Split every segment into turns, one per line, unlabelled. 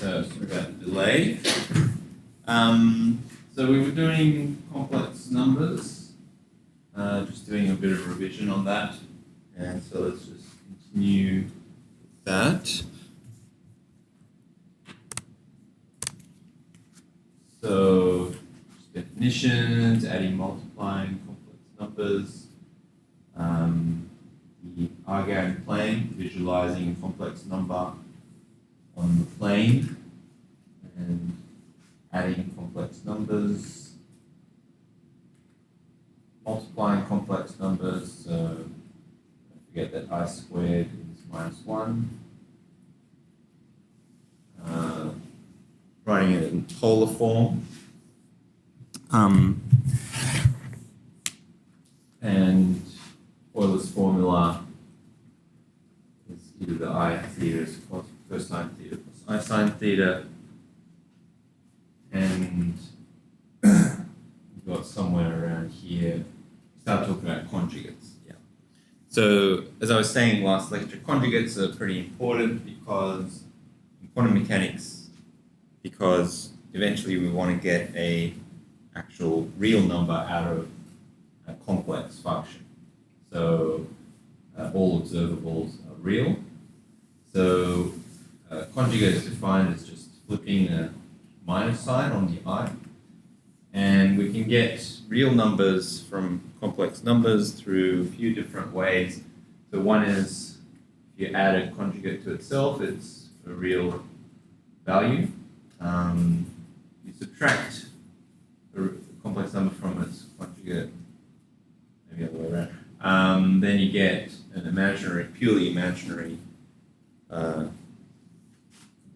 so sorry about the delay. So we were doing complex numbers, just doing a bit of revision on that. And so let's just continue with that. So just definitions, adding, multiplying complex numbers, the Argand plane, visualizing a complex number on the plane, and adding complex numbers, multiplying complex numbers, so don't forget that I squared is -1. Writing it in polar form. And Euler's formula is either the I theta is cosine theta plus I sine theta, and we've got somewhere around here, start talking about conjugates. Yeah. So as I was saying last lecture, conjugates are pretty important because in quantum mechanics, because eventually we want to get a actual real number out of a complex function. So all observables are real. So conjugate is defined as just flipping a minus sign on the I. And we can get real numbers from complex numbers through a few different ways. So one is, if you add a conjugate to itself, it's a real value. You subtract the complex number from its conjugate, maybe the other way around. Then you get an imaginary, purely imaginary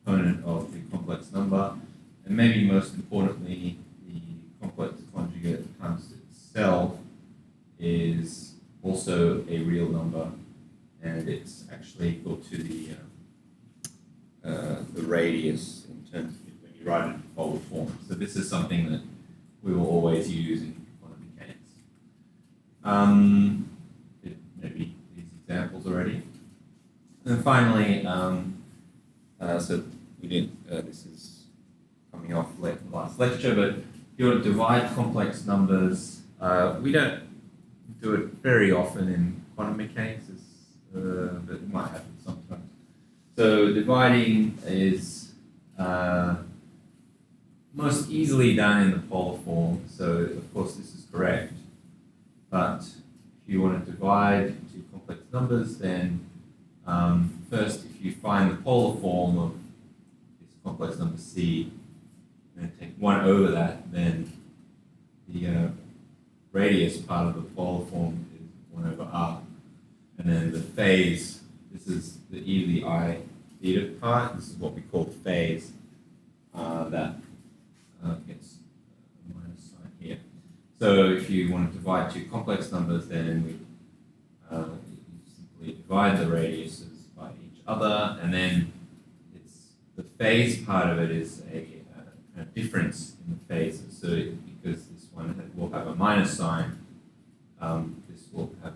component of the complex number. And maybe most importantly, the complex conjugate times itself is also a real number, and it's actually equal to the radius in terms of when you write it in polar form. So this is something that we will always use in quantum mechanics. Maybe these examples already. And finally, so we did, this is coming off late in the last lecture, but if you want to divide complex numbers, we don't do it very often in quantum mechanics, but it might happen sometimes. So dividing is most easily done in the polar form, so of course this is correct. But if you want to divide two complex numbers, then first, if you find the polar form of this complex number C, and take 1 over that, then the radius part of the polar form is 1 over r. And then the phase, this is the e to the I theta part, this is what we call the phase, that gets a minus sign here. So if you want to divide two complex numbers, then we simply divide the radiuses by each other, and then it's the phase part of it is a difference in the phases. So because this one will have a minus sign, this will have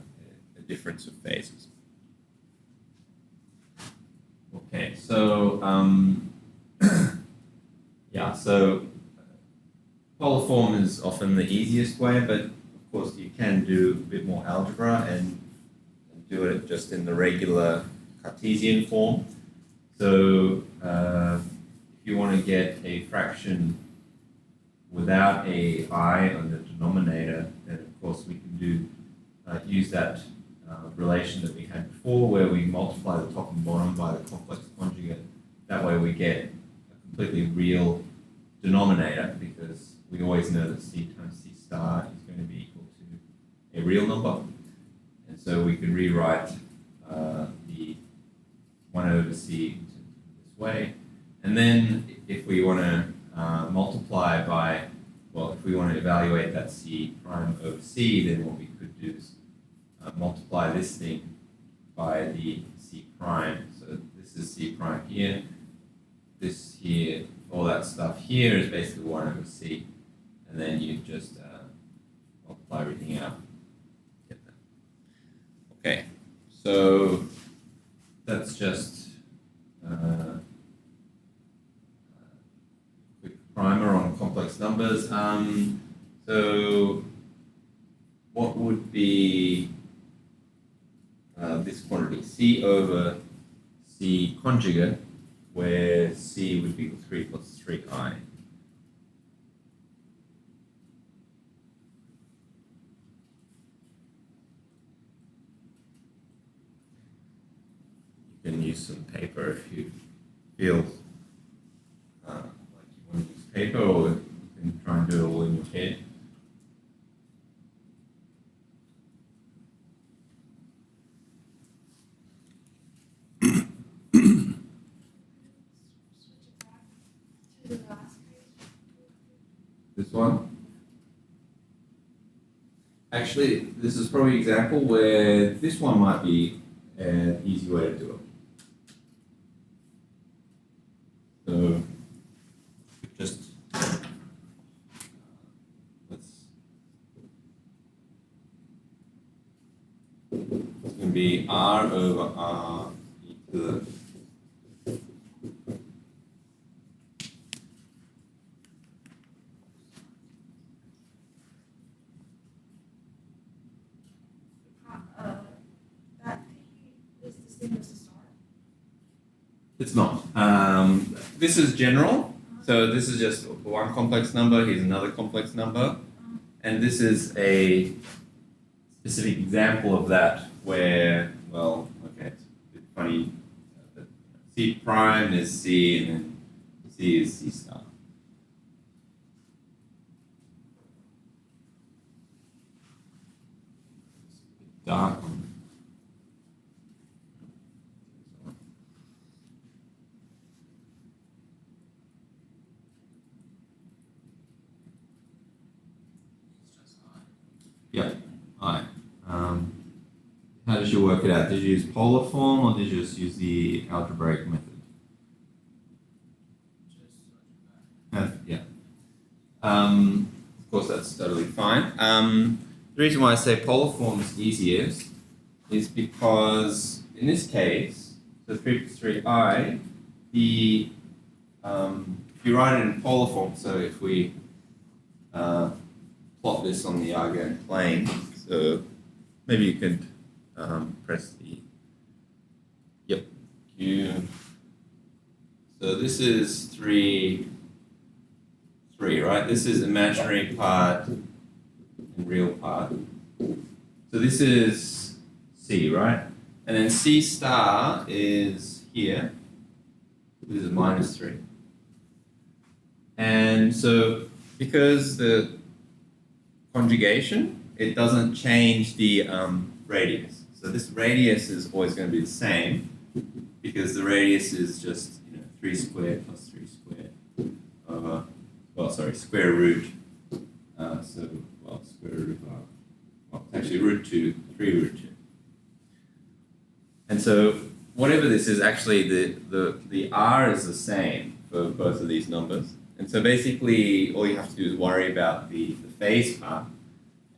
a difference of phases. Okay, so yeah, so polar form is often the easiest way, but of course you can do a bit more algebra and do it just in the regular Cartesian form. So if you want to get a fraction without a I on the denominator, then of course we can do use that relation that we had before, where we multiply the top and bottom by the complex conjugate. That way we get a completely real denominator, because we always know that C times C star is going to be equal to a real number. And so we could rewrite the 1 over C this way. And then if we want to multiply by, well, if we want to evaluate that C prime over C, then what we could do is multiply this thing by the C prime. So this is C prime here. This here, all that stuff here is basically 1 over C. And then you just multiply everything out. Get that. Okay, so that's just numbers. So what would be this quantity? C over C conjugate, where C would be 3 plus 3i. You can use some paper if you feel like you want to use paper, or you can try and do it all in your head. This one? Actually, this is probably an example where this one might be an easy way to do it. So, just it's going to be R over R e to the It's not. This is general. So this is just one complex number. Here's another complex number. And this is a specific example of that where, well, okay, it's a bit funny. C prime is C and then C is C star. Dark. Yeah, I. How did you work it out? Did you use polar form or did you just use the algebraic method? Yeah. Of course, that's totally fine. The reason why I say polar form is easiest is because in this case, so 3 plus 3i, if you write it in polar form, so if we plot this on the Argand plane, so maybe you could press the, yep, Q. So this is 3, right? This is imaginary part and real part. So this is C, right? And then C star is here. This is minus 3. And so because the conjugation, it doesn't change the radius. So this radius is always going to be the same because the radius is just 3 squared plus 3 squared over, well, sorry, square root. Square root of, well, actually root 2, 3 root 2. And so whatever this is, actually the R is the same for both of these numbers. And so basically all you have to do is worry about the phase part.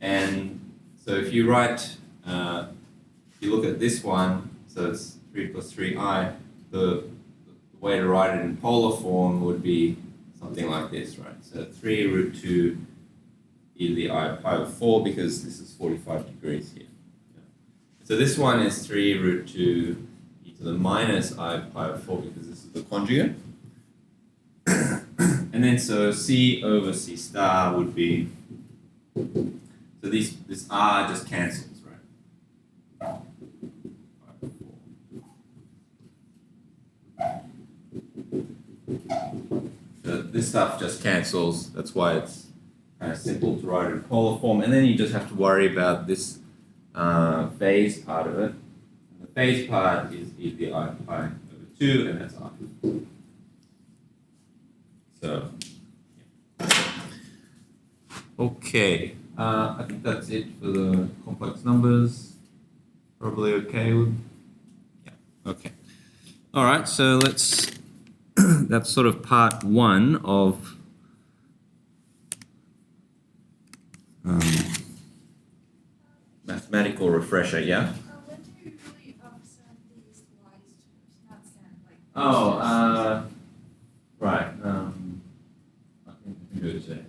And so if you write, if you look at this one, so it's 3 plus 3i, the way to write it in polar form would be something like this, right? So 3 root 2 e to the I pi over 4 because this is 45 degrees here. So this one is 3 root 2 e to the minus I pi over 4 because this is the conjugate. And then so C over C star would be, so this R just cancels, right? So this stuff just cancels, that's why it's kind of simple to write in polar form. And then you just have to worry about this phase part of it. And the phase part is e to the I pi over 2, and that's R. So, yeah. Okay, I think that's it for the complex numbers. Probably okay with, yeah, okay. All right, so let's, that's sort of part 1 of mathematical refresher, yeah?
When do you usually send these slides to, not send, like...
Oh, right. I can do it today.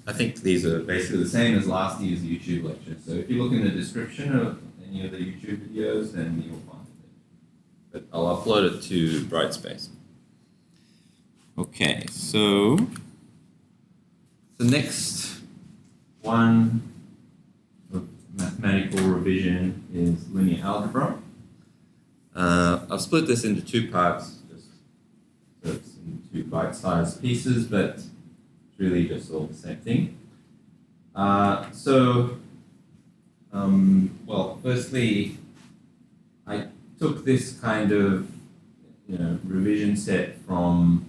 I think these are basically the same as last year's YouTube lecture. So if you look in the description of any of the YouTube videos, then you'll find it. But I'll upload it to Brightspace. Okay, so the next one of mathematical revision is linear algebra. I've split this into two parts, just so it's in two bite-sized pieces, but it's really just all the same thing. Well, firstly, I took this kind of revision set from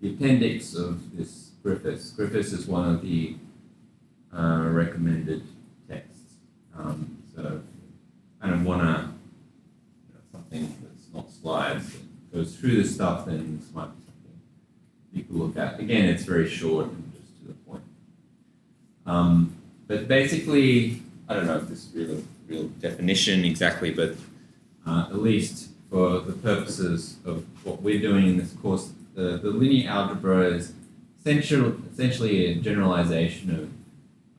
the appendix of this Griffiths. Griffiths is one of the recommended texts. So kind of want to something that's not slides that goes through this stuff, then this might be something you could look at. Again, it's very short and just to the point. But basically, I don't know if this is real definition exactly, but at least for the purposes of what we're doing in this course, the linear algebra is essentially a generalization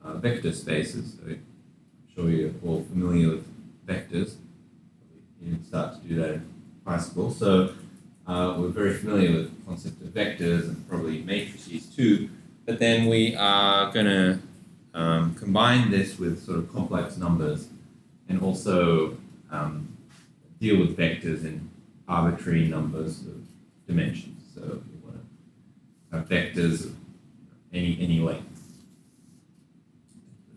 of vector spaces. So I'm sure you're all familiar with vectors. You didn't start to do that in high school. So we're very familiar with the concept of vectors and probably matrices too. But then we are going to combine this with sort of complex numbers and also deal with vectors in arbitrary numbers of dimensions. So we want to have vectors of any length.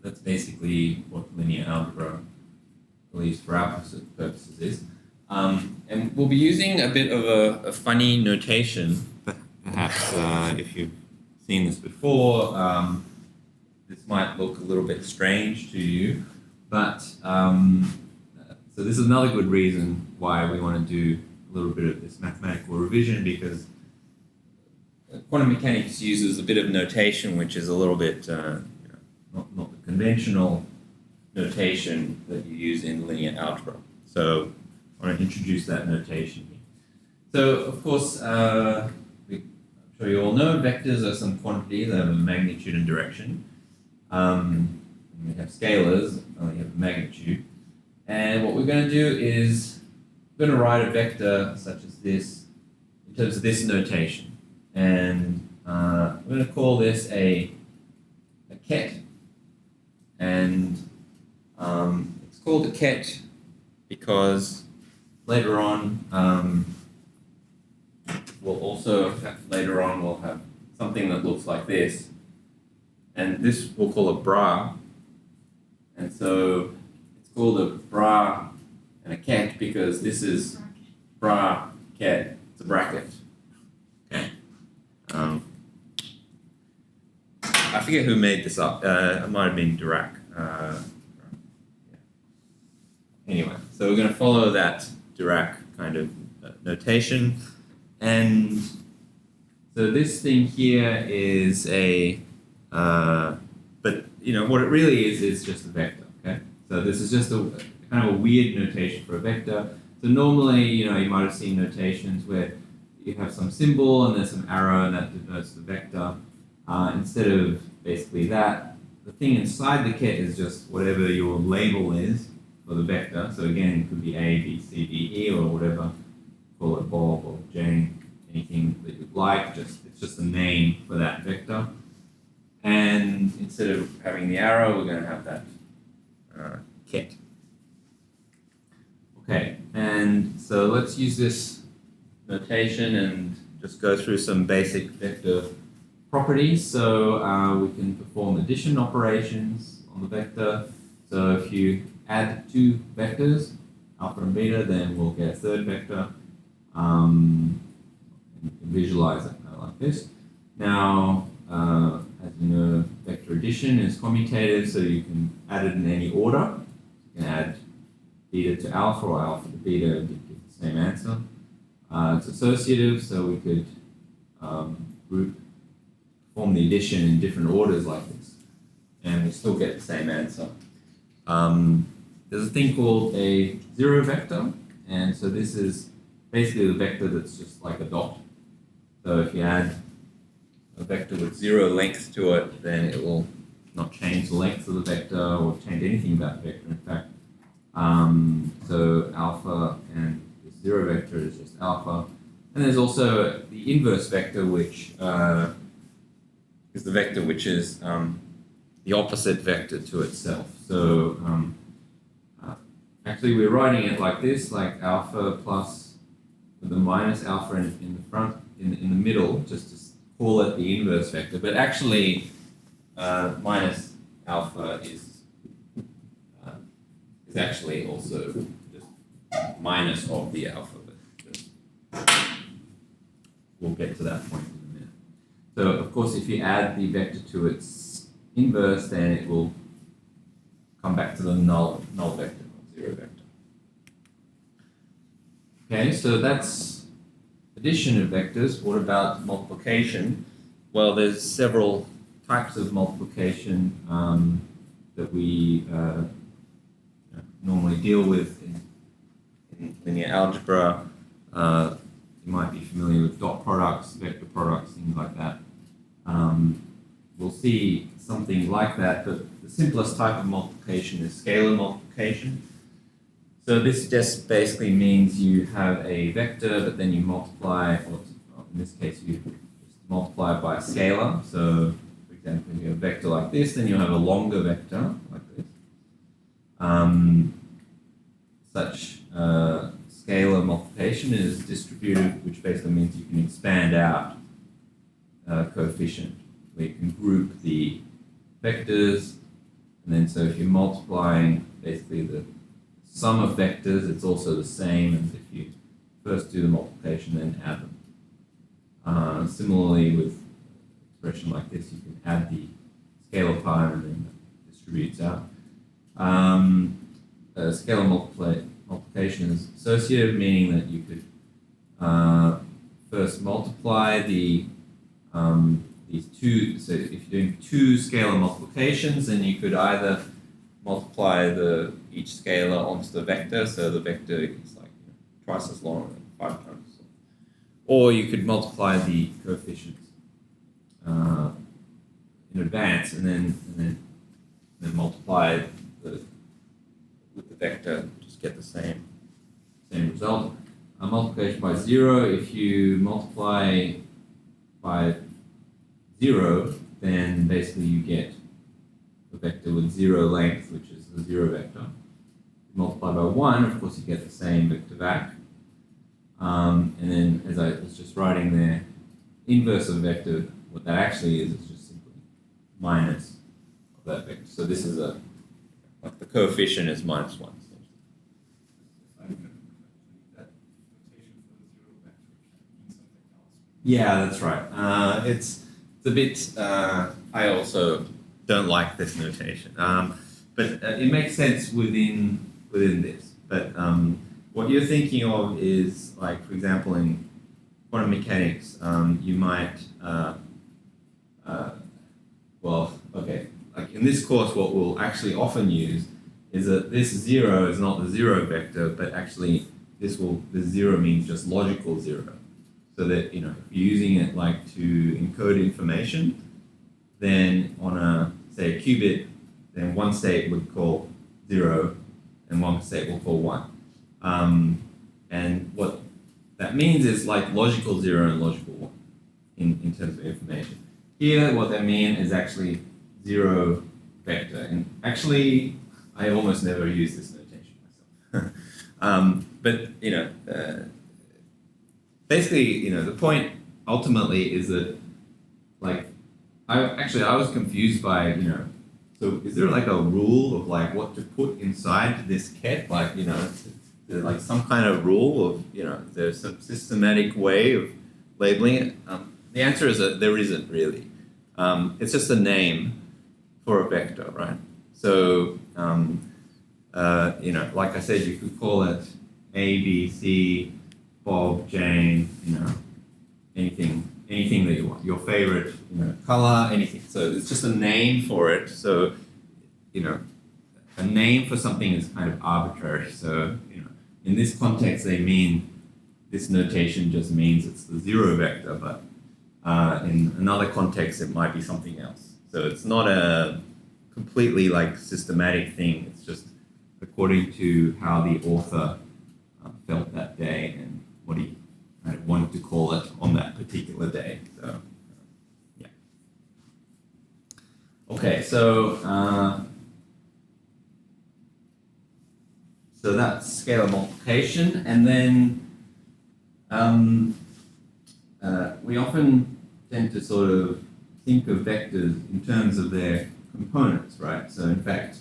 That's basically what linear algebra, at least for our purposes, is. And we'll be using a bit of a funny notation, perhaps if you've seen this before. This might look a little bit strange to you, but so this is another good reason why we want to do a little bit of this mathematical revision, because quantum mechanics uses a bit of notation which is a little bit not the conventional notation that you use in linear algebra. So I want to introduce that notation here. So of course, I'm sure you all know vectors are some quantities that have a magnitude and direction. And we have scalars, only have a magnitude. And what we're going to do is we're going to write a vector such as this in terms of this notation. And we're going to call this a ket. And it's called a ket because later on we'll have something that looks like this. And this we'll call a bra. And so it's called a bra and a ket because this is bra, ket. It's a bracket. Okay. I forget who made this up. It might have been Dirac. Anyway, so we're going to follow that Dirac kind of notation. And so this thing here is but what it really is just a vector, okay? So this is just a kind of a weird notation for a vector. So normally, you might have seen notations where you have some symbol and there's some arrow and that denotes the vector. Instead of basically that, the thing inside the ket is just whatever your label is for the vector. So again, it could be A, B, C, D, E, or whatever. Call it Bob or Jane, anything that you'd like. It's just a name for that vector. And instead of having the arrow, we're going to have that ket. Okay, and so let's use this notation and just go through some basic vector properties. So we can perform addition operations on the vector. So if you add two vectors, alpha and beta, then we'll get a third vector. And you can visualize it like this. Now, as you know, vector addition is commutative, so you can add it in any order. You can add beta to alpha or alpha to beta and get the same answer. It's associative, so we could perform the addition in different orders like this, and we still get the same answer. There's a thing called a zero vector, and so this is basically the vector that's just like a dot. So if you add a vector with 0 length to it, then it will not change the length of the vector or change anything about the vector, in fact. So alpha and the 0 vector is just alpha. And there's also the inverse vector, which is the vector which is the opposite vector to itself. So actually we're writing it like this, like alpha plus with the minus alpha in the front, in the middle, just to call it the inverse vector. But actually minus alpha is actually also just minus of the alpha. But we'll get to that point in a minute. So of course, if you add the vector to its inverse, then it will come back to the null vector, not 0 vector. Okay, so that's addition of vectors. What about multiplication? Well, there's several types of multiplication that we normally deal with in linear algebra. You might be familiar with dot products, vector products, things like that. We'll see something like that, but the simplest type of multiplication is scalar multiplication. So this just basically means you have a vector, but then you multiply, or in this case you just multiply by a scalar. So for example, if you have a vector like this, then you'll have a longer vector like this. Such scalar multiplication is distributive, which basically means you can expand out coefficient, where you can group the vectors, and then so if you're multiplying basically the sum of vectors, it's also the same as if you first do the multiplication then add them. Similarly, with an expression like this, you can add the scalar part and then it distributes out. Scalar multiplication is associative, meaning that you could first multiply these two. So if you're doing two scalar multiplications, then you could either multiply each scalar onto the vector, so the vector is like twice as long, 5 times as long. Or you could multiply the coefficients in advance, and then multiply with the vector, just get the same result. Multiplication by 0, if you multiply by 0, then basically you get a vector with 0 length, which is the 0 vector. Multiply by 1, of course you get the same vector back. And then, as I was just writing there, inverse of a vector, what that actually is just simply minus of that vector. So this is like the coefficient is minus 1. Yeah, that's right. It's a bit. I also don't like this notation, but it makes sense within this. But what you're thinking of is, like, for example, in quantum mechanics, you might. Like in this course, what we'll actually often use is that this 0 is not the 0 vector, but actually the 0 means just logical 0. So that, if you're using it like to encode information, then on say a qubit, then one state would call 0 and one state will call 1. And what that means is like logical 0 and logical 1 in terms of information. Here, what that means is actually 0 vector. And actually, I almost never use this notation myself. But, basically, the point ultimately is that, like, I was confused by, so is there like a rule of like what to put inside this ket? Like, is there like some kind of rule of, there's some systematic way of labeling it? The answer is that there isn't really. It's just a name for a vector, right? So, like I said, you could call it A, B, C, Bob, Jane, anything that you want, your favorite, color, anything. So it's just a name for it. So, a name for something is kind of arbitrary. So, in this context, this notation just means it's the 0 vector, but In another context, it might be something else. So it's not a completely like systematic thing. It's just according to how the author felt that day and what he kind of wanted to call it on that particular day. So yeah. Okay, so so that's scalar multiplication, and then we often tend to sort of think of vectors in terms of their components, right? So in fact,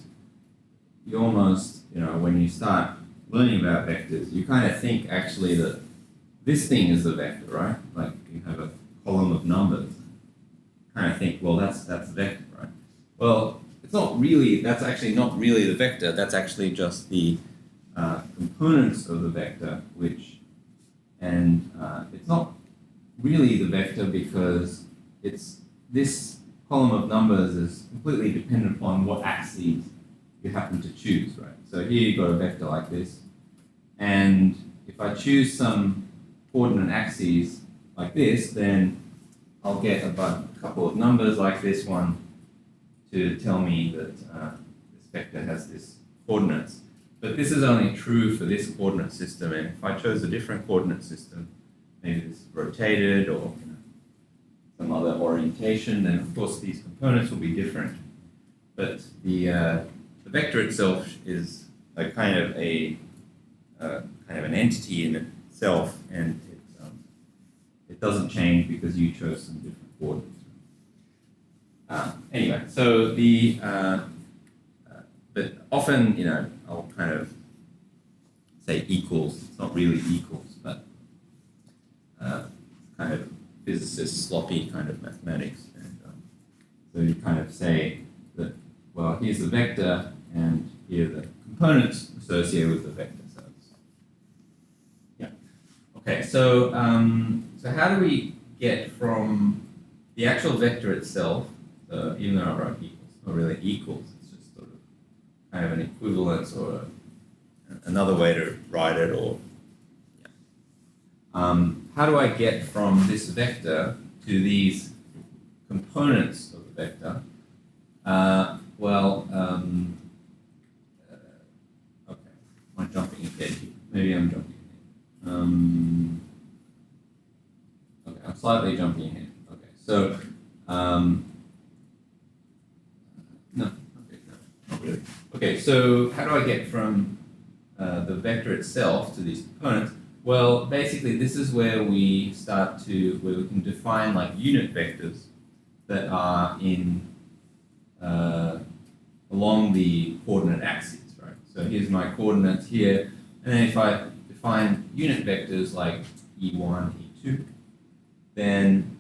you almost, when you start learning about vectors, you kind of think actually that this thing is the vector, right? Like you have a column of numbers. Kind of think, well, that's the vector, right? Well, it's not really, that's actually not really the vector, that's actually just the components of the vector, and it's not really the vector because it's this column of numbers is completely dependent upon what axes you happen to choose, right? So here you've got a vector like this, and if I choose some coordinate axes like this, then I'll get a couple of numbers like this one to tell me that this vector has this coordinates. But this is only true for this coordinate system, and if I chose a different coordinate system, maybe this is rotated or some other orientation, then of course these components will be different. But the vector itself is a kind of an entity in itself, and it doesn't change because you chose some different coordinates. Anyway, so but often, I'll kind of say equals. It's not really equals, but kind of physicist sloppy kind of mathematics. And so you kind of say that, well, here's the vector, and here are the components associated with the vector. So yeah. Okay. So so how do we get from the actual vector itself? So even though I wrote equals, it's not really equals. It's just sort of kind of an equivalence or another way to write it, or how do I get from this vector to these components of the vector? Okay, I'm jumping ahead here. Maybe I'm jumping ahead. Okay, I'm slightly jumping ahead. Okay, so no, not really. Okay, so how do I get from the vector itself to these components? Well, basically, this is where we where we can define like unit vectors that are along the coordinate axes, right? So here's my coordinates here, and then if I define unit vectors like E1, E2, then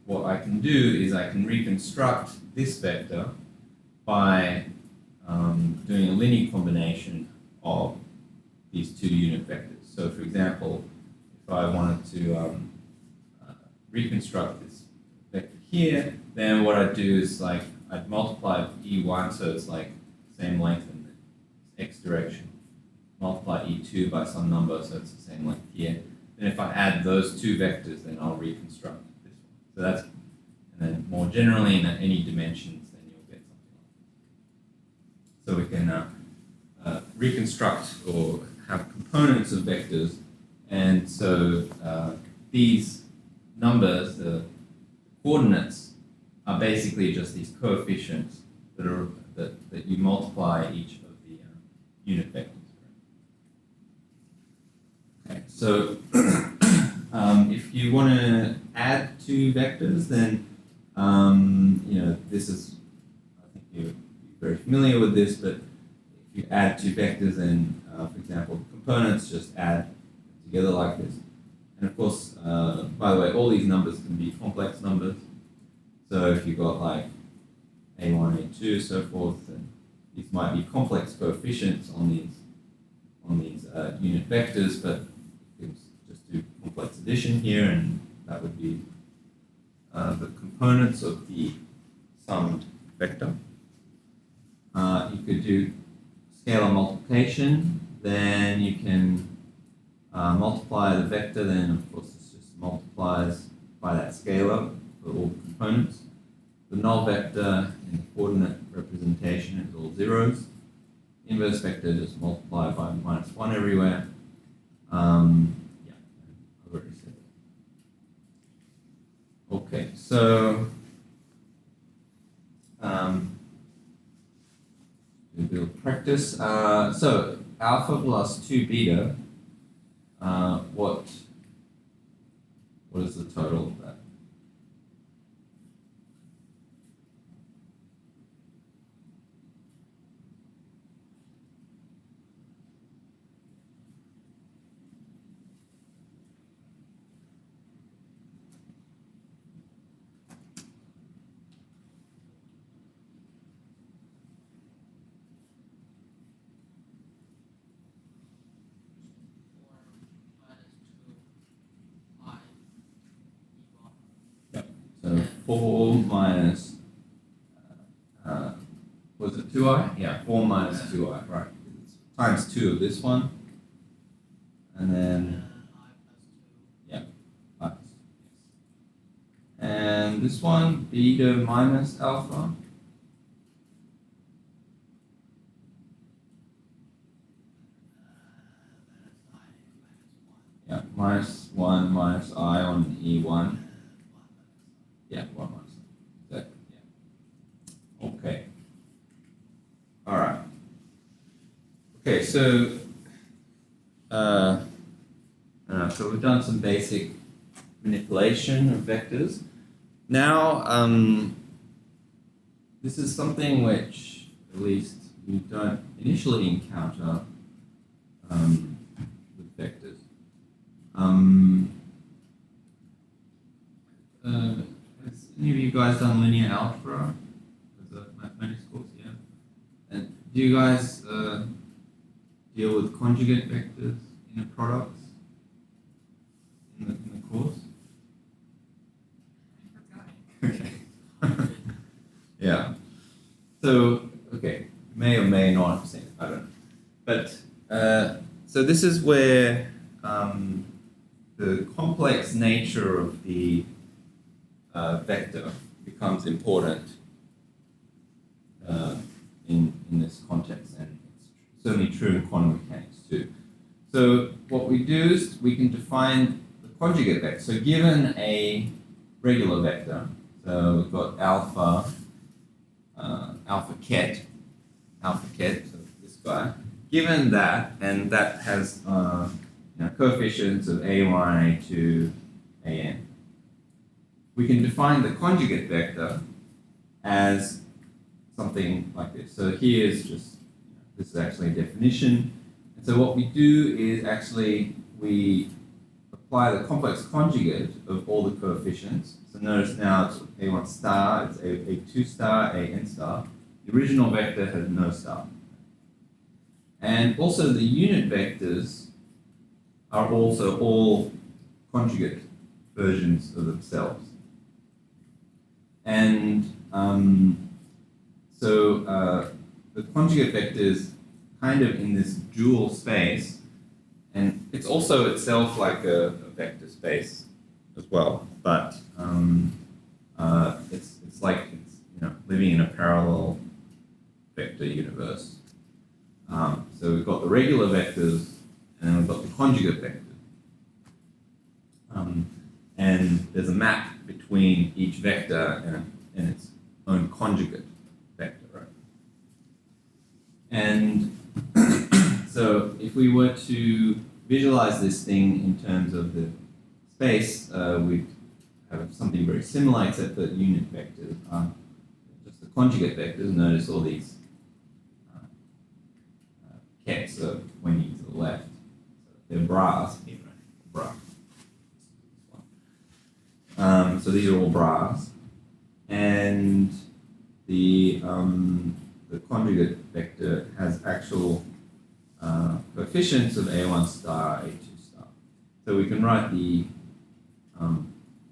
what I can do is I can reconstruct this vector by doing a linear combination of these two unit vectors. So for example, if I wanted to reconstruct this vector here, then what I'd do is like I'd multiply E1, so it's like same length in the x direction, multiply E2 by some number, so it's the same length here. Then if I add those two vectors, then I'll reconstruct this one. So that's, and then more generally in any dimensions, then you'll get something like this. So we can reconstruct or have components of vectors, and so these numbers, the coordinates, are basically just these coefficients that you multiply each of the unit vectors. Okay, so if you want to add two vectors, then this is, I think you're very familiar with this, but if you add two vectors, then for example, the components just add together like this. And of course, by the way, all these numbers can be complex numbers. So if you've got like A1, A2, so forth, then these might be complex coefficients on these unit vectors, but you can just do complex addition here, and that would be the components of the summed vector. You could do scalar multiplication, then you can multiply the vector, then of course this just multiplies by that scalar for all components. The null vector in the coordinate representation is all zeros. Inverse vector just multiply by -1 everywhere. Yeah, I've already said that. Okay, so we build practice. So alpha plus 2 beta. What is the total of that? So 4 minus, was it 2i? Yeah, 4 minus 2i, right. It's times 2 of this one. And then, yeah, I. And this one, beta minus alpha. Yeah, -1 minus I on E1. Yeah, 1 minus. Exactly. Yeah. Okay. All right. Okay, so so we've done some basic manipulation of vectors. Now, this is something which at least you don't initially encounter with vectors. Has any of you guys done linear algebra as a mathematics course? Yeah. And do you guys deal with conjugate vectors, inner products in the course? Okay. Yeah. So, okay, may or may not have seen it, I don't know. But, so this is where the complex nature of the vector becomes important in this context, and it's certainly true in quantum mechanics too. So what we do is we can define the conjugate vector. So given a regular vector, so we've got alpha ket, so this guy. Given that, and that has coefficients of a1, a2, an, we can define the conjugate vector as something like this. So here's just, this is actually a definition. And so what we do is actually we apply the complex conjugate of all the coefficients. So notice now it's a1 star, it's a2 star, an star. The original vector has no star. And also the unit vectors are also all conjugate versions of themselves. And the conjugate vector is kind of in this dual space, and it's also itself like a vector space as well, but it's like it's living in a parallel vector universe. So we've got the regular vectors, and then we've got the conjugate vector. And there's a map between each vector and its own conjugate vector, right? And so if we were to visualize this thing in terms of the space, we'd have something very similar, except that unit vectors are just the conjugate vectors. Notice all these kets are pointing to the left. So they're bras here, right? Bra. So these are all bras, and the conjugate vector has actual coefficients of a1 star, a2 star. So we can write the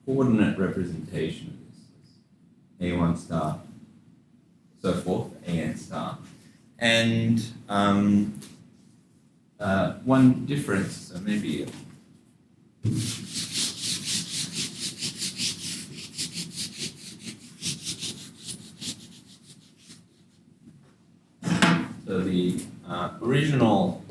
coordinate representation of this as a1 star, so forth, an star. And one difference, so maybe So the original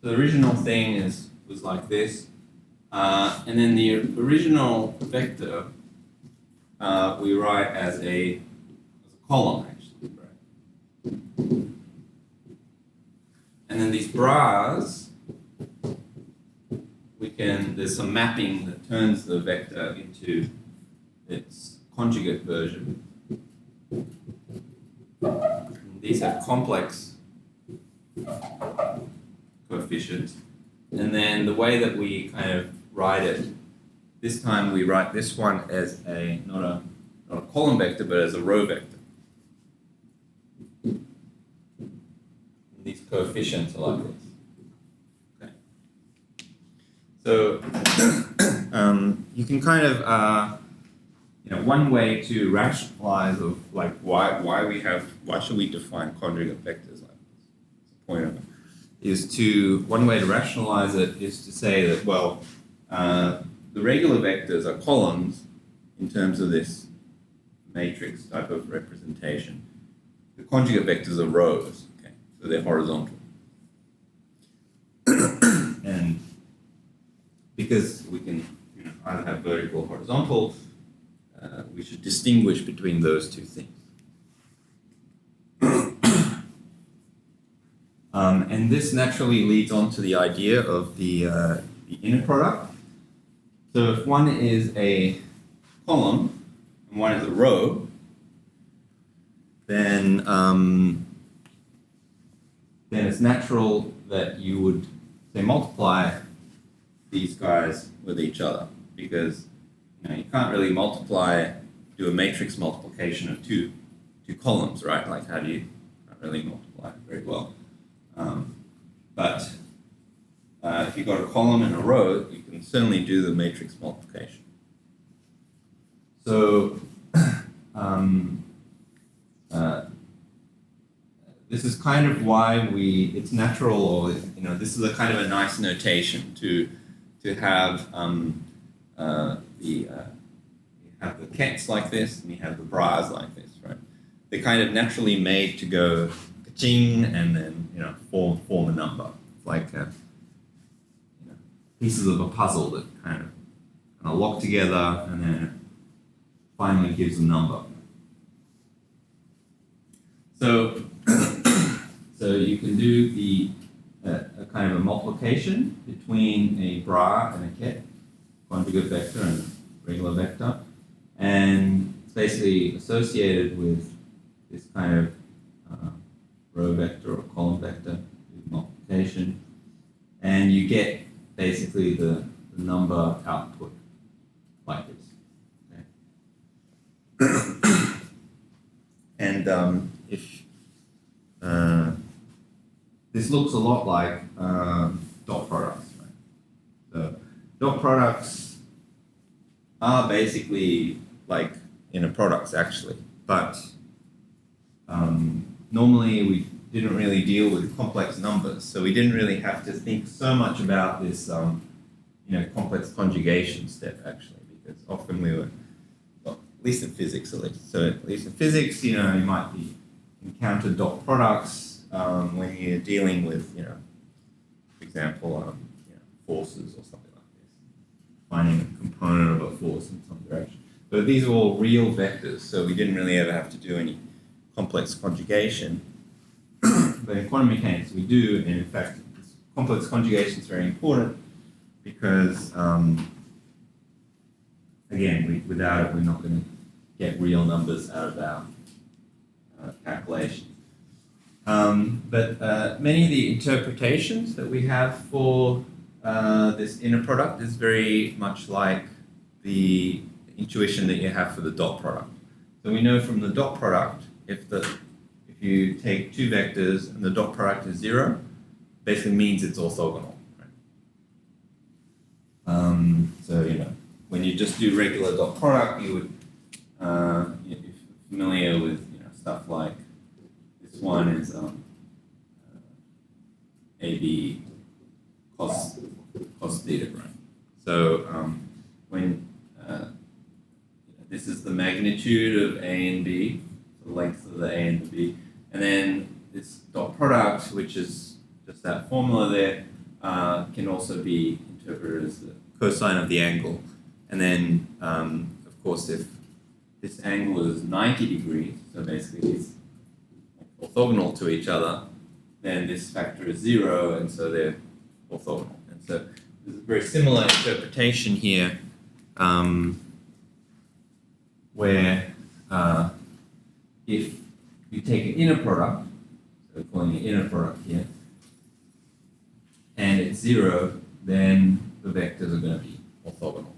the original thing was like this, and then the original vector we write as a column actually, right? And then these bras, there's some mapping that turns the vector into its conjugate version. And these have complex coefficients. And then the way that we kind of write it, this time we write this one as not a column vector, but as a row vector. And these coefficients are like this. Okay. So you can kind of, one way to rationalize of like why should we define conjugate vectors like this? One way to rationalize it is to say that, well, the regular vectors are columns in terms of this matrix type of representation. The conjugate vectors are rows, okay? So they're horizontal. And because we can either have vertical or horizontal, we should distinguish between those two things. And this naturally leads on to the idea of the inner product. So if one is a column and one is a row, then it's natural that you would say multiply these guys with each other, because you can't really do a matrix multiplication of two columns, right? Like how do you not really multiply very well? But if you've got a column and a row, you can certainly do the matrix multiplication. So this is kind of why it's natural, or this is a kind of a nice notation to have you have the kets like this and you have the bras like this, right? They're kind of naturally made to go ka-ching and then form a number. It's like pieces of a puzzle that kind of lock together and then finally gives a number. So you can do a kind of a multiplication between a bra and a ket, conjugate vector and regular vector, and it's basically associated with this kind of row vector or column vector multiplication, and you get basically the number output like this. Okay? And if this looks a lot like dot products, right? So dot products are basically like inner products actually, but normally we didn't really deal with complex numbers, so we didn't really have to think so much about this complex conjugation step actually, because often we were, well, at least in physics at least. So at least in physics, you might encounter dot products when you're dealing with, for example, forces or something like this, finding a component of a force in some direction. But these are all real vectors, so we didn't really ever have to do any complex conjugation. But in quantum mechanics we do, and in fact this complex conjugation is very important because, again, without it we're not going to get real numbers out of our calculations. But many of the interpretations that we have for this inner product is very much like the intuition that you have for the dot product. So we know from the dot product, if you take two vectors and the dot product is 0, basically means it's orthogonal. Right? So when you just do regular dot product, you would, if you're familiar with stuff like this one is AB cos magnitude of A and B, the length of the A and the B, and then this dot product, which is just that formula there, can also be interpreted as the cosine of the angle. And then, of course, if this angle is 90 degrees, so basically it's orthogonal to each other, then this factor is 0, and so they're orthogonal. And so there's a very similar interpretation here, where if you take an inner product, so we're calling it inner product here, and it's 0, then the vectors are going to be orthogonal.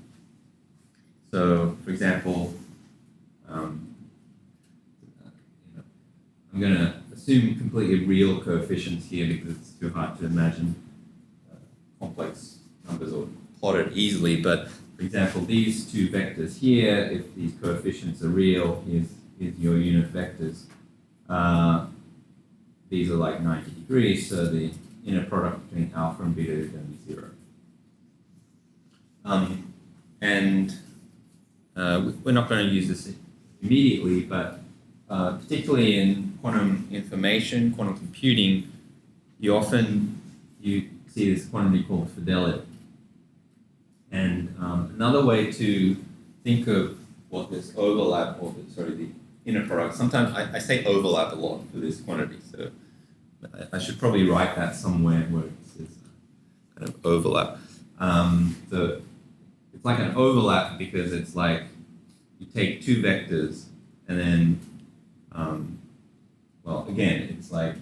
So, for example, I'm going to assume completely real coefficients here because it's too hard to imagine complex numbers or plot it easily. But, for example, these two vectors here, if these coefficients are real, here's your unit vectors. These are like 90 degrees, so the inner product between alpha and beta is going to be 0. We're not going to use this immediately, but particularly in quantum information, quantum computing, you see this quantity called fidelity. And another way to think of what this overlap, the inner product, sometimes I say overlap a lot for this quantity, so I should probably write that somewhere where it says kind of overlap. So it's like an overlap because it's like you take two vectors and then, well, again, it's like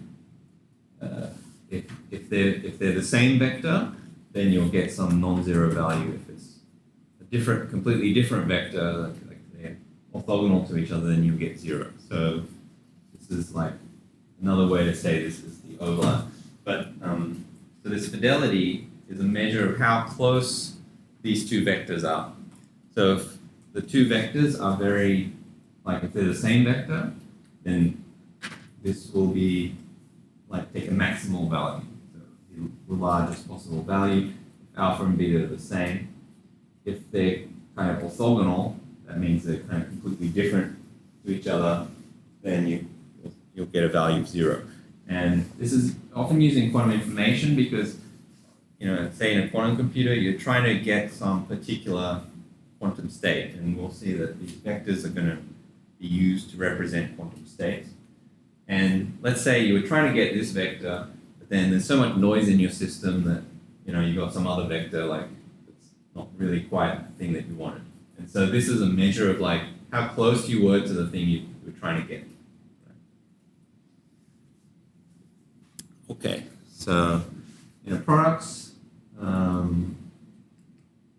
if they're the same vector, then you'll get some non-zero value. If it's a completely different vector, like they're orthogonal to each other, then you'll get 0. So this is like another way to say this is the overlap. But so this fidelity is a measure of how close these two vectors are. So if the two vectors are if they're the same vector, then this will be take a maximal value. So the largest possible value. If alpha and beta are the same. If they're kind of orthogonal, that means they're kind of completely different to each other, then you'll get a value of 0. And this is often used in quantum information because, say in a quantum computer, you're trying to get some particular quantum state, and we'll see that these vectors are going to be used to represent quantum states. And let's say you were trying to get this vector, but then there's so much noise in your system that you got some other vector that's not really quite the thing that you wanted. And so this is a measure of how close you were to the thing you were trying to get. Okay, so products,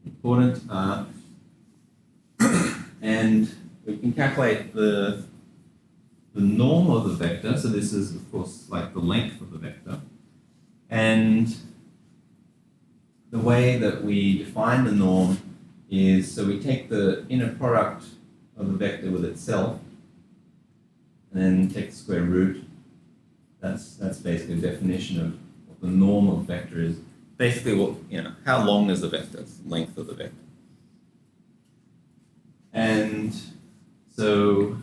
important, and we can calculate the norm of the vector. So this is, of course, the length of the vector. And the way that we define the norm is, so we take the inner product of the vector with itself, and then take the square root. That's basically a definition of what the norm of vector is. Basically, how long is the vector? It's the length of the vector. And so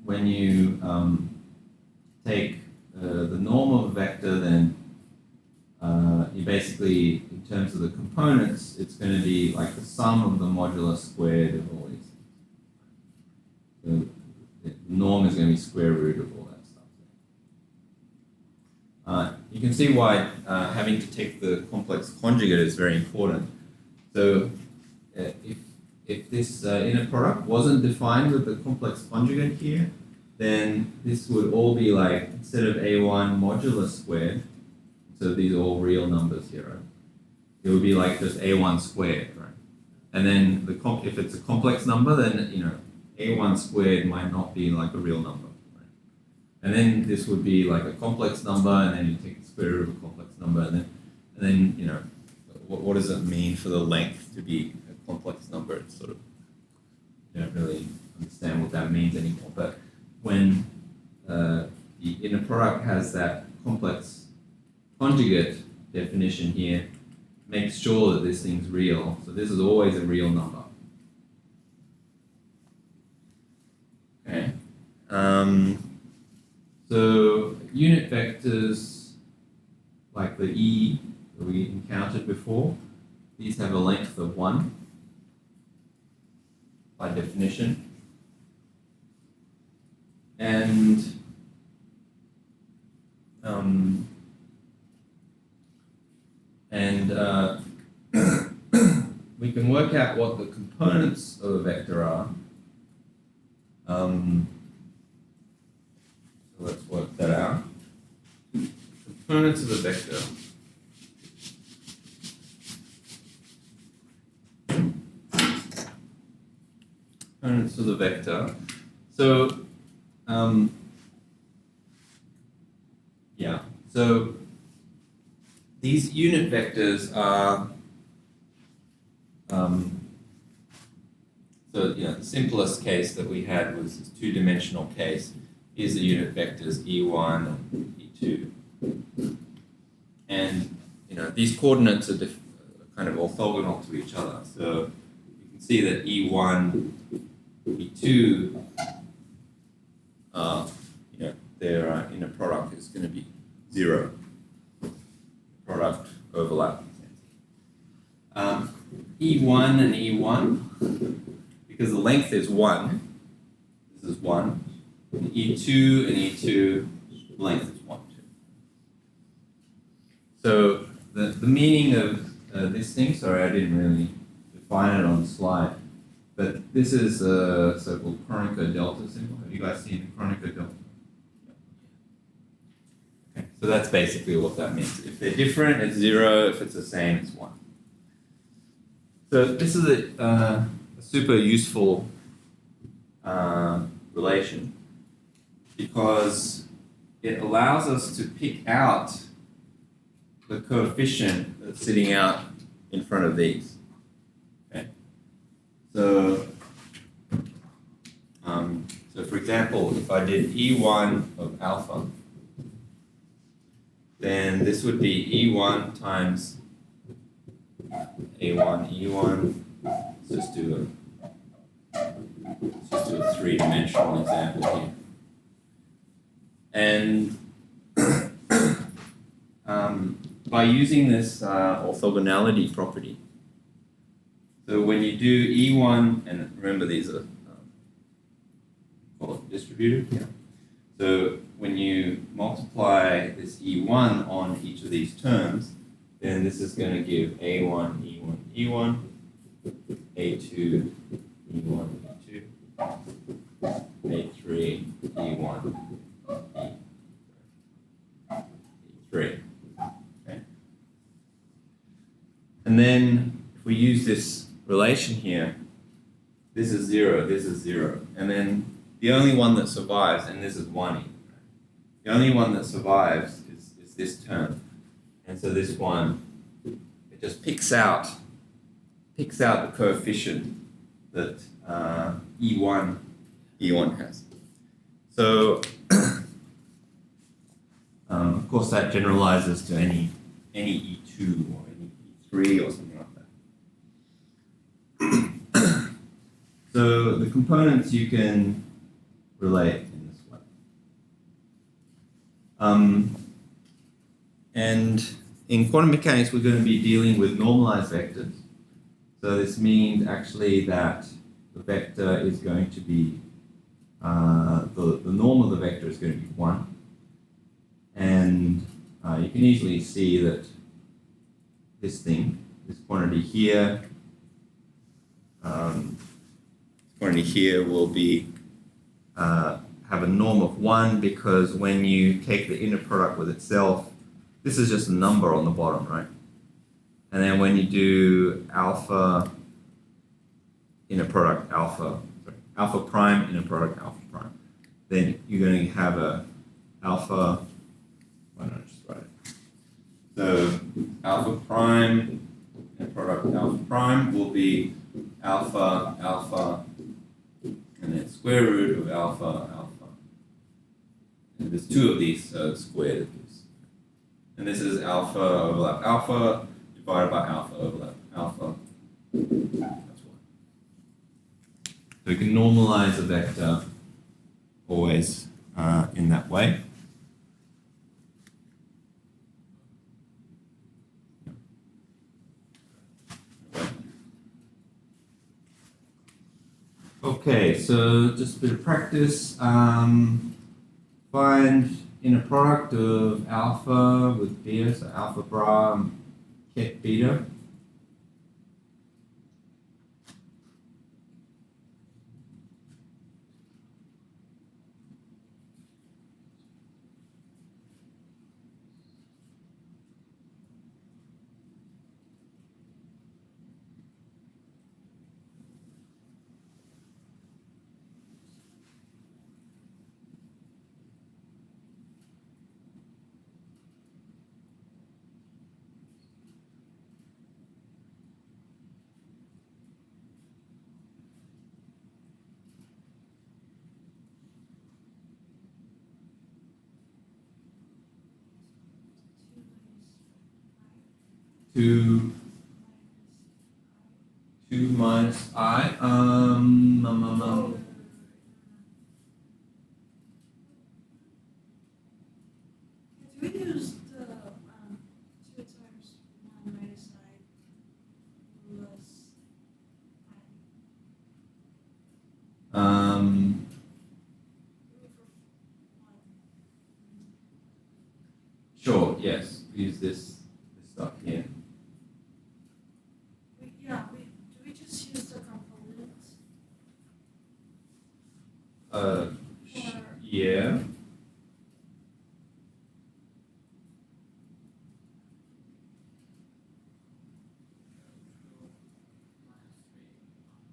when you take the norm of a vector, then you basically, in terms of the components, it's going to be the sum of the modulus squared of all these things. So the norm is going to be square root of all that stuff. You can see why having to take the complex conjugate is very important. So if this inner product wasn't defined with the complex conjugate here, then this would all be instead of a1 modulus squared, so these are all real numbers here, right? It would be just a1 squared, right? And then if it's a complex number, then a1 squared might not be a real number, right? And then this would be a complex number, and then you take the square root of a complex number, and then what does it mean for the length to be a complex number? It's sort of, you don't really understand what that means anymore. But when the inner product has that complex conjugate definition here, makes sure that this thing's real. So this is always a real number. So unit vectors like the E that we encountered before, these have a length of 1 by definition. And we can work out what the components of a vector are. So let's work that out. Components of a vector. Components of the vector. So, so these unit vectors are, the simplest case that we had was this two-dimensional case. Here's the unit vectors E1 and E2. And, these coordinates are kind of orthogonal to each other. So you can see that E1, E2, their inner product is going to be 0. Product overlap. E1 and E1, because the length is 1, this is 1. And E2 and E2, the length is 1, 2. So the meaning of this thing, sorry, I didn't really define it on the slide, but this is a so-called Kronecker delta symbol. Have you guys seen the Kronecker delta? Okay, so that's basically what that means. If they're different, it's 0. If it's the same, it's 1. So this is a super useful relation because it allows us to pick out the coefficient that's sitting out in front of these. Okay. So for example, if I did E1 of alpha, then this would be E1 times A1 E1. Let's just do a three-dimensional example here. And by using this orthogonality property, so when you do E1, and remember these are call it distributed. Yeah. So when you multiply this E1 on each of these terms, then this is going to give A1 E1 E1, A2 E1 E2, A3 E1 E3. Okay. And then if we use this relation here, this is 0, this is 0, and then the only one that survives, and this is 1 even, the only one that survives is this term. And so this one, it just picks out the coefficient that E1 has. So of course that generalizes to any E2 or any E3 or something like that. So the components you can relate in this way. And in quantum mechanics, we're going to be dealing with normalized vectors. So this means actually that the vector is going to be, the norm of the vector is going to be 1. And you can easily see that this thing, this quantity here will be have a norm of 1 because when you take the inner product with itself, this is just a number on the bottom, right? And then when you do alpha inner product alpha prime inner product alpha prime, then you're going to have a alpha, why don't I just write it? So alpha prime inner product alpha prime will be alpha, alpha, and then square root of alpha, alpha. And there's 2 of these, so it's squared of this. And this is alpha overlap alpha divided by alpha overlap alpha. That's 1. So we can normalize a vector always in that way. Okay, so just a bit of practice. Find inner product of alpha with beta, so alpha bra ket beta. Two minus I.
Do we use the 2 times 1 minus I plus I?
Sure. Yes. Use this stuff here.
Do we just use the components?
Yeah.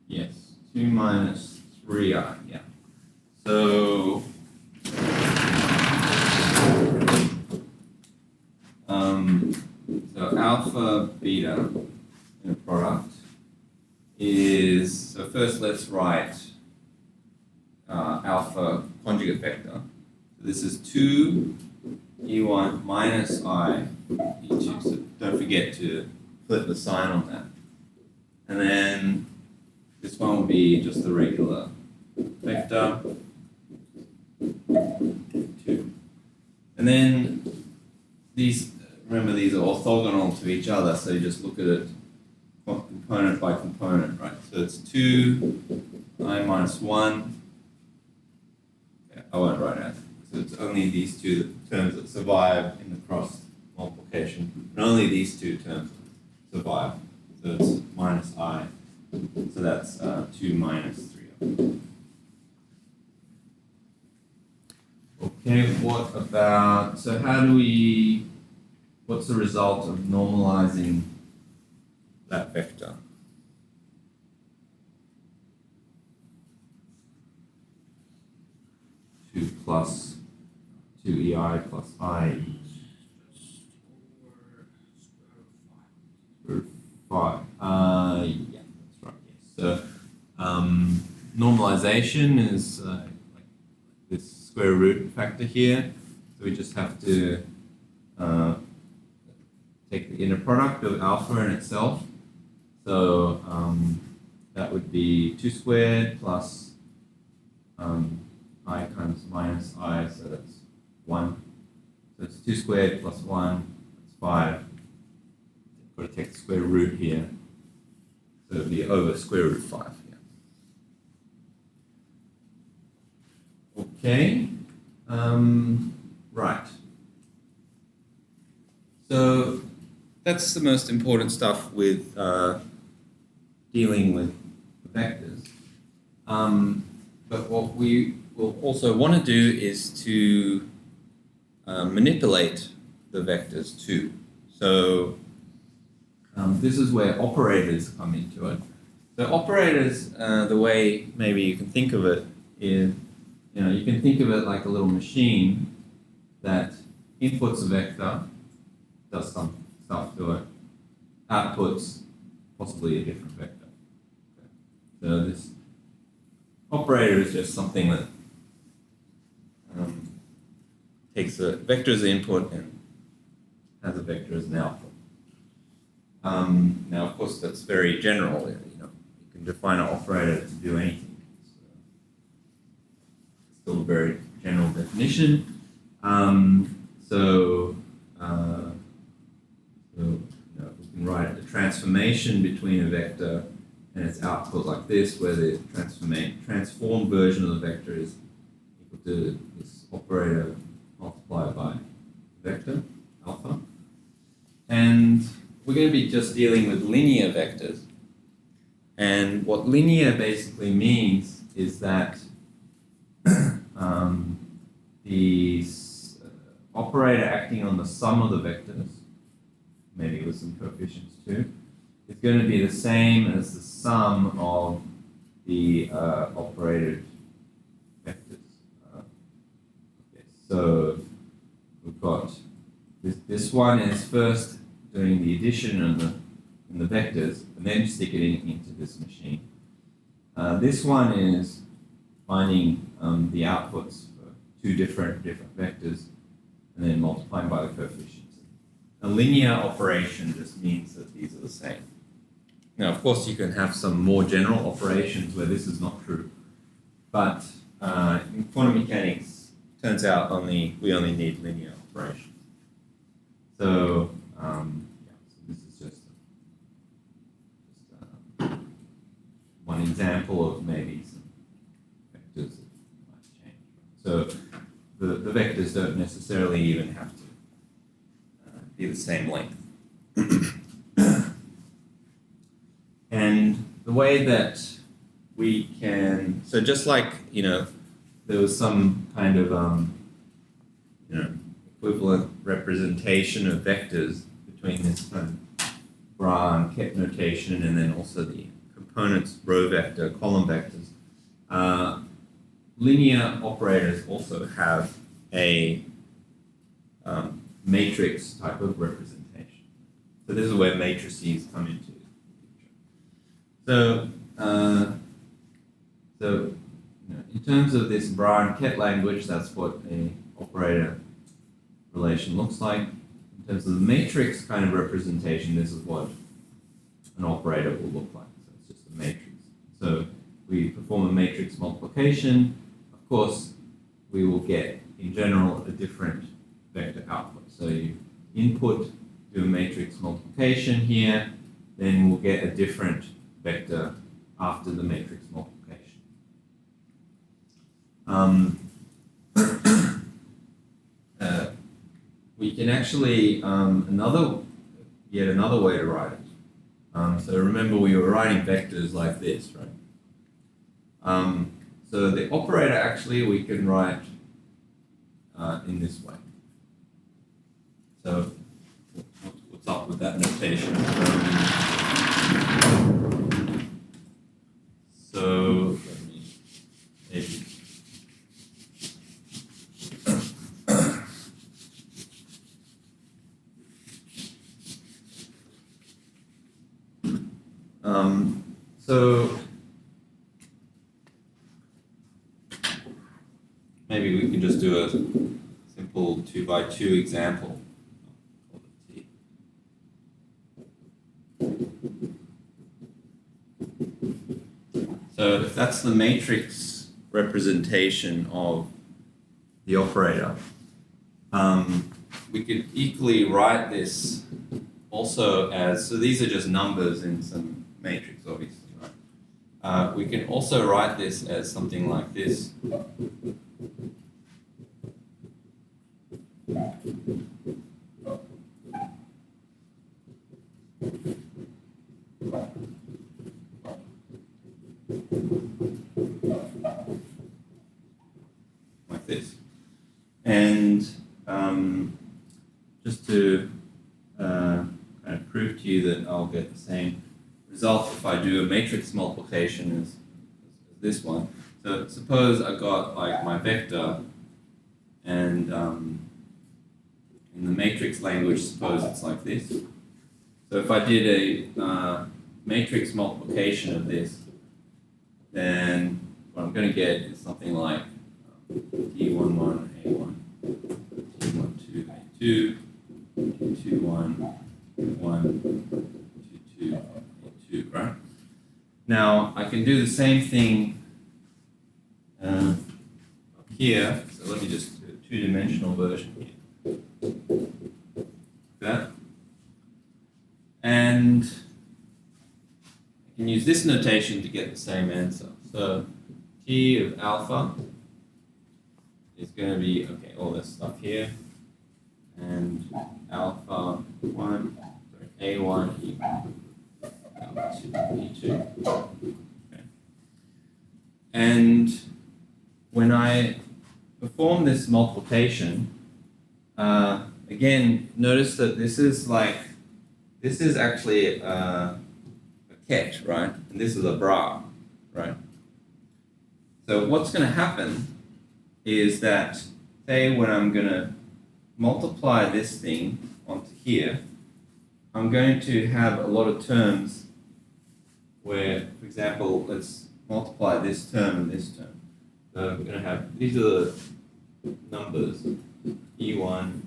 Yes. 2 minus 3i. Yeah. So. So alpha beta in a product is, so first let's write alpha conjugate vector. So this is 2 e1 minus I e2. So don't forget to flip the sign on that. And then this one will be just the regular vector 2. And then these, remember, these are orthogonal to each other, so you just look at it component by component, right? So it's 2 I minus 1. Okay, I won't write it. So it's only these two terms that survive in the cross multiplication, and only these two terms survive. So it's minus I. So that's 2 minus 3i. Okay, what about, so how do we, what's the result of normalizing that vector? Two plus 2ei plus I square root 5. Yeah, that's right, yes. So normalization is like this square root factor here. So we just have to take the inner product of alpha in itself. So that would be 2 squared plus I times minus I, so that's 1. So it's 2 squared plus 1, that's 5. Got to take the square root here. So it'll be over square root 5. Yeah. Okay. Right. So that's the most important stuff with dealing with vectors. But what we will also want to do is to manipulate the vectors too. So this is where operators come into it. So operators, the way maybe you can think of it is, you can think of it like a little machine that inputs a vector, does some stuff to it, outputs possibly a different vector. Okay. So this operator is just something that takes a vector as the input and has a vector as an output. Now, of course, that's very general. You can define an operator to do anything. It's still a very general definition. We can write the transformation between a vector and its output like this, where the transformed version of the vector is equal to this operator multiplied by vector, alpha. And we're going to be just dealing with linear vectors. And what linear basically means is that the operator acting on the sum of the vectors, maybe with some coefficients too, is going to be the same as the sum of the operated vectors. Okay, so we've got this one is first doing the addition of the vectors and then stick it into this machine. This one is finding the outputs for two different vectors and then multiplying by the coefficients. A linear operation just means that these are the same. Now, of course, you can have some more general operations where this is not true, but in quantum mechanics, it turns out we only need linear operations. So, so this is just one example of maybe some vectors that might change. So the vectors don't necessarily even have to be the same length. And the way that we can, so just like, there was some kind of, equivalent representation of vectors between this kind of bra and ket notation and then also the components, row vector, column vectors. Linear operators also have a matrix type of representation. So this is where matrices come into the picture. So in terms of this bra and ket language, that's what a operator relation looks like. In terms of the matrix kind of representation, this is what an operator will look like. So it's just a matrix. So we perform a matrix multiplication. Of course, we will get, in general, a different vector output. So you input, do a matrix multiplication here, then we'll get a different vector after the matrix multiplication. We can actually, yet another way to write it. So remember we were writing vectors like this, right? So the operator actually we can write in this way. So what's up with that notation? So let me maybe. So maybe we can just do a simple 2x2 example. So if that's the matrix representation of the operator, we could equally write this also as, so these are just numbers in some matrix, obviously, right? We can also write this as something like this. Like this. And just to kind of prove to you that I'll get the same result if I do a matrix multiplication as this one. So suppose I got like my vector and in the matrix language, suppose it's like this. So if I did a matrix multiplication of this, then what I'm going to get is something like T11, A1, T12, A2, T21, A1, T2, A2, right? Now, I can do the same thing up here. So let me just do a two-dimensional version here. Like that. And I can use this notation to get the same answer. So T of alpha is going to be, okay, all this stuff here, and alpha 1, sorry, A1 equals E2. Okay. And when I perform this multiplication, again, notice that this is actually a ket, right? And this is a bra, right? So what's going to happen is that, say, when I'm going to multiply this thing onto here, I'm going to have a lot of terms where, for example, let's multiply this term and this term. So we're going to have, these are the numbers, E1,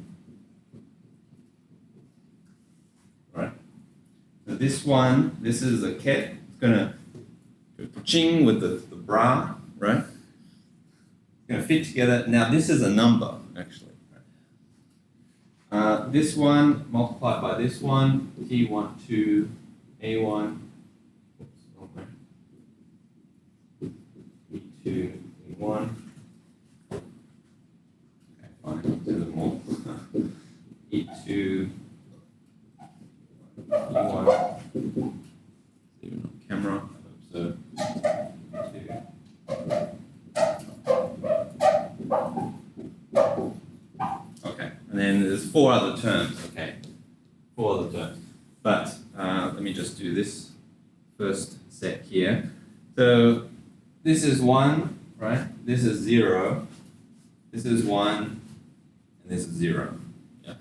right? So this one, this is a ket, it's going to go ching with the bra, right? It's going to fit together. Now this is a number, actually. This one multiplied by this one, T1, 2, A1, E2, E1. Okay, fine, do them all. E2, E1. Even on camera, I hope so. E2. Okay, and then there's 4 other terms, okay? 4 other terms. But let me just do this first set here. So this is 1, right? This is 0. This is 1, and this is 0. Yeah.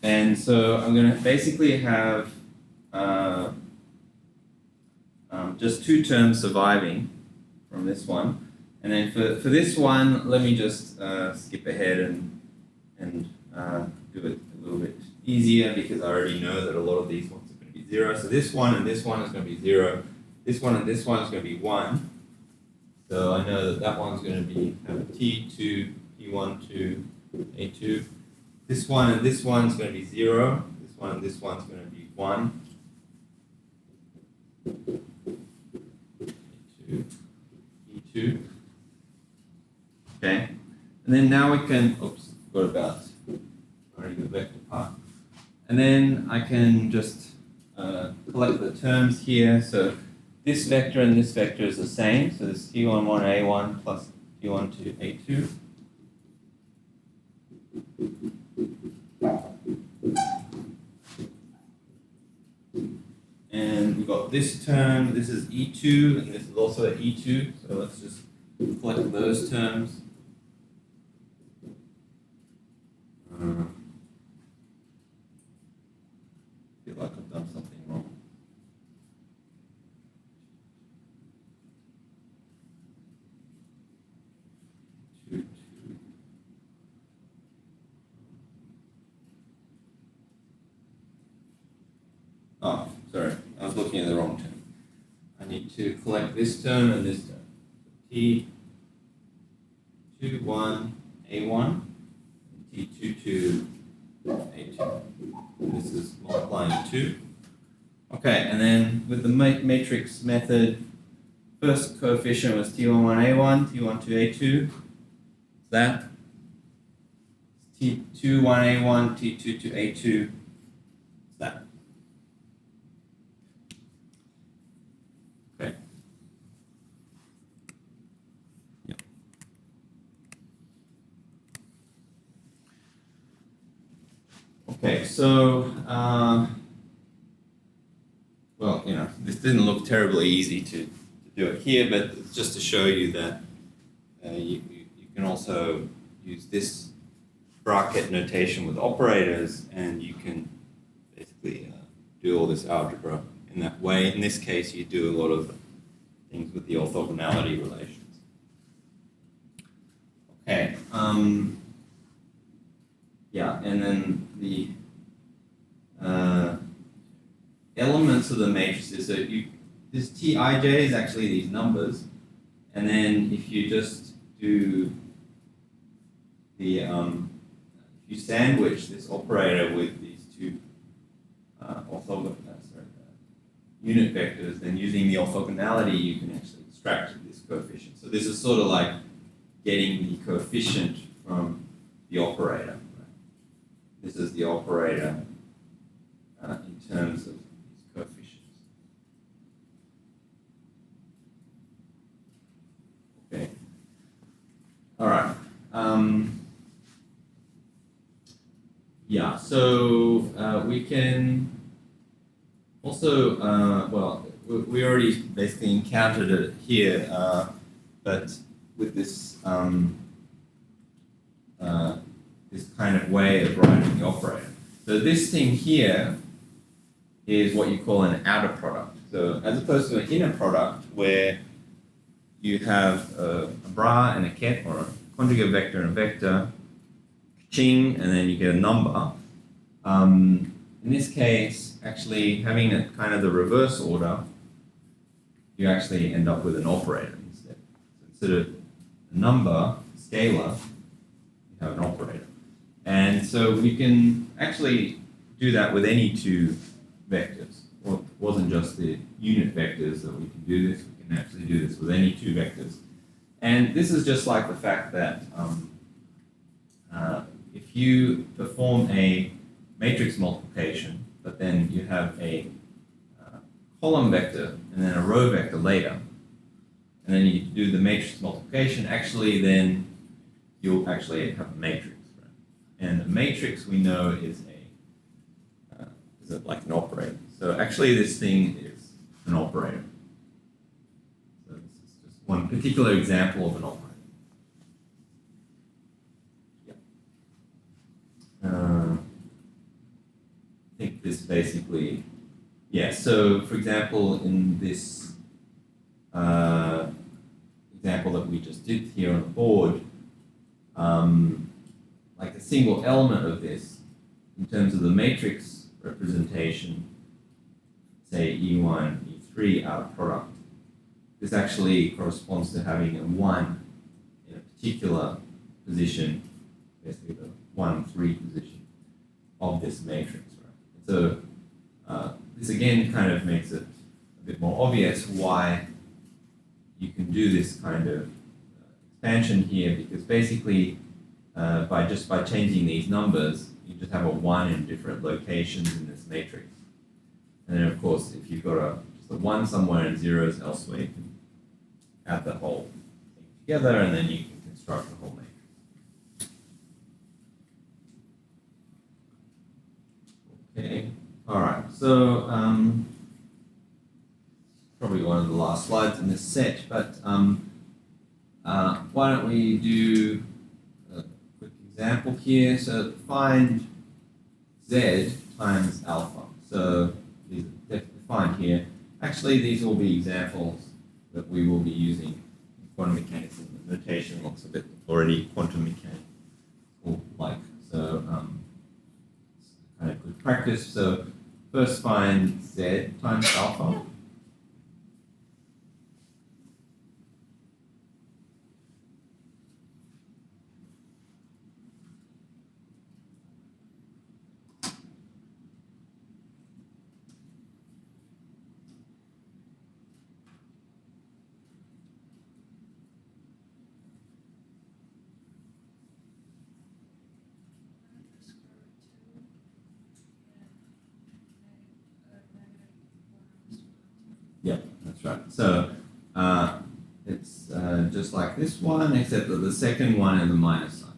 And so I'm going to basically have just 2 terms surviving from this one. And then for this one, let me just skip ahead and do it a little bit easier, because I already know that a lot of these ones are going to be 0. So this one and this one is going to be 0. This one and this one is going to be 1. So I know that that one's going to be have T2, P1, 2, A2. This one and this one is going to be 0. This one and this one is going to be 1. A2, E2. Okay, and then now we can, oops, forgot about already the vector part. And then I can just collect the terms here. So this vector and this vector is the same. So this T11 A1 plus T12 A2. And we've got this term, this is E2, and this is also an E2. So let's just collect those terms. I feel like I've done something wrong. Oh, sorry, I was looking at the wrong term. I need to collect this term and this term. T21 A1 and T22 A2. This is multiplying 2. Okay, and then with the matrix method, first coefficient was T11 A1, T12 A2. That. T21 A1, T22 A2. That. Okay. Yep. Okay, so well, you know, this didn't look terribly easy to do it here, but it's just to show you that you can also use this bracket notation with operators, and you can basically do all this algebra in that way. In this case, you do a lot of things with the orthogonality relations. Okay. Yeah, and then the elements of the matrices. So this Tij is actually these numbers, and then if you just do the if you sandwich this operator with these two orthogonal, unit vectors, then using the orthogonality, you can actually extract this coefficient. So this is sort of like getting the coefficient from the operator. Right? This is the operator in terms of these coefficients. Okay. All right. Yeah, so we can also, well, we already basically encountered it here, but with this this kind of way of writing the operator. So this thing here is what you call an outer product. So as opposed to an inner product where you have a bra and a ket, or a conjugate vector and a vector, ching, and then you get a number. In this case, actually having it kind of the reverse order, you actually end up with an operator instead. So instead of a number, scalar, you have an operator. And so we can actually do that with any two vectors. Well, it wasn't just the unit vectors that we can do this, we can actually do this with any two vectors. And this is just like the fact that if you perform a matrix multiplication, but then you have a column vector and then a row vector later, and then you do the matrix multiplication, actually then you'll actually have a matrix. Right? And a matrix we know is like an operator. So actually this thing is an operator. So this is just one particular example of an operator. I think this basically, yeah, so for example, in this example that we just did here on the board, like a single element of this, in terms of the matrix representation, say E1, E3 outer product, this actually corresponds to having a 1 in a particular position, basically the 1, 3 position of this matrix. Right? So this again kind of makes it a bit more obvious why you can do this kind of expansion here, because basically by changing these numbers, you just have a 1 in different locations in this matrix. And then of course, if you've got just a 1 somewhere and zeros elsewhere, you can add the whole thing together and then you can construct the whole matrix. Okay, all right, so probably one of the last slides in this set, but why don't we do a quick example here. So find z times alpha. So these are defined here. Actually, these will be examples that we will be using in quantum mechanics, and the notation looks a bit already quantum mechanical-like. So kind of good practice. So first find z times alpha. Yeah, that's right. So it's just like this one, except that the second one is a minus sign.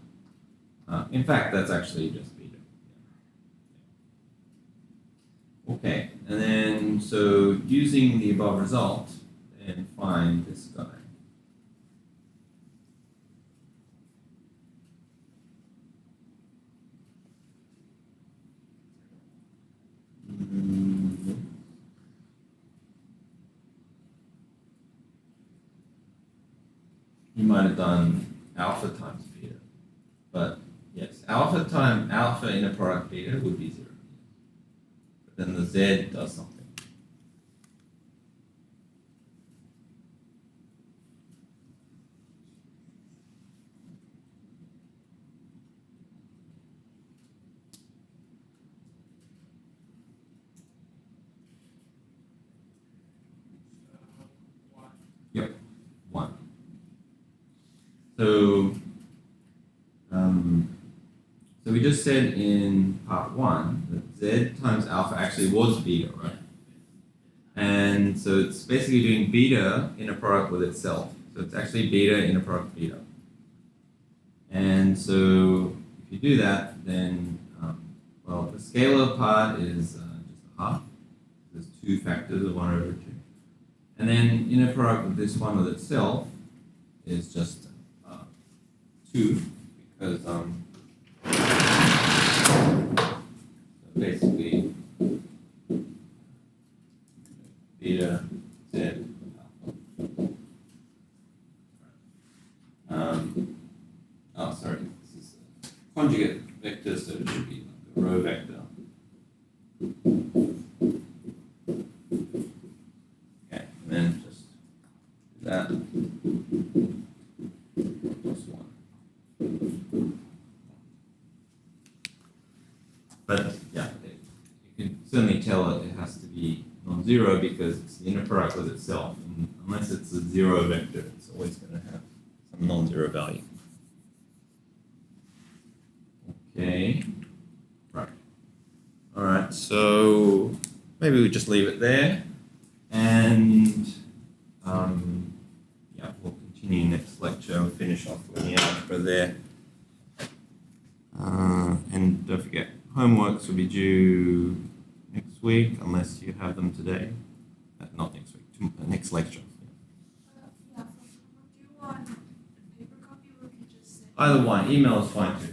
In fact, that's actually just beta. Okay, and then so using the above result, then find this guy. You might have done alpha times beta, but yes, alpha times alpha in a product beta would be 0. But then the z does something. So, so we just said in part 1 that z times alpha actually was beta, right? And so it's basically doing beta in a product with itself. So it's actually beta in a product beta. And so if you do that, then, well, the scalar part is just a half. There's 2 factors of 1 over 2. And then inner product of this one with itself is just 2, because so basically beta z alpha. Oh, sorry, this is a conjugate vector, so it should be like a row vector. Okay, and then just do that. Plus 1. But yeah, you can certainly tell it has to be non-zero because it's the inner product with itself. And unless it's a 0 vector, it's always going to have some non-zero value. Okay, right. All right, so maybe we just leave it there, and yeah, we'll continue next lecture and finish off with the algebra there. And don't forget, homeworks will be due next week, unless you have them today. Not next week, next lecture.
Yeah, would you want a paper copy or we can just send?
Either one, email is fine too.